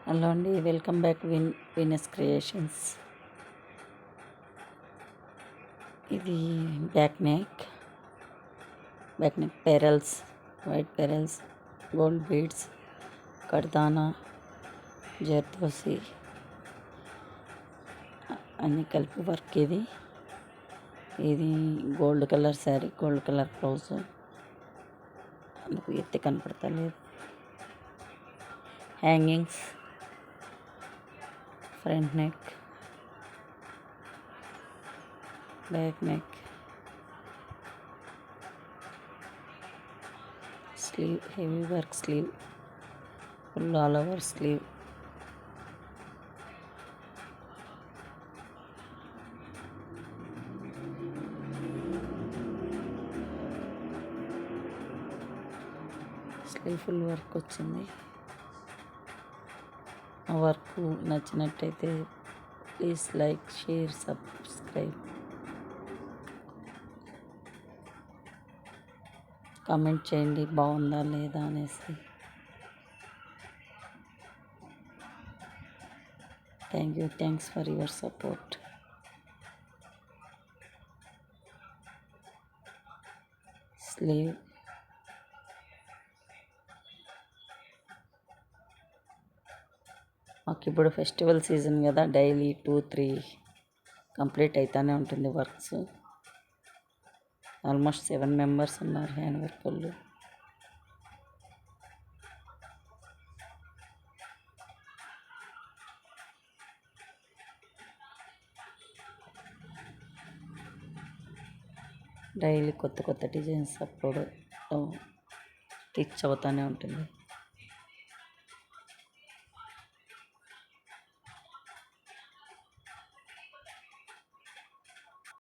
Hello అండి, welcome back Venus creations. ఇది back neck pearls, white pearls, gold beads, కర్దానా, జర్దోసి అన్నీ కలిపి వర్క్. ఇది gold colour sari, gold colour blouse. అందుకు ఎత్తి కనపడతలేదు. Hangings, front neck, back neck, sleeve, heavy work sleeve, full all over sleeve. Sleeve full work వచ్చింది. ఆ వర్క్ నచ్చినట్టయితే please like, share, subscribe, comment చేయండి బాగుందా లేదా అనేసి. Thanks for your support. Sleeve, మాకు ఇప్పుడు ఫెస్టివల్ సీజన్ కదా, డైలీ 2-3 కంప్లీట్ అవుతూనే ఉంటుంది వర్క్స్. ఆల్మోస్ట్ 7 మెంబర్స్ ఉన్నారు హ్యాండ్ వర్క్ వాళ్ళు. డైలీ కొత్త డిజైన్స్ అప్పుడు స్టిచ్ అవుతూనే ఉంటుంది.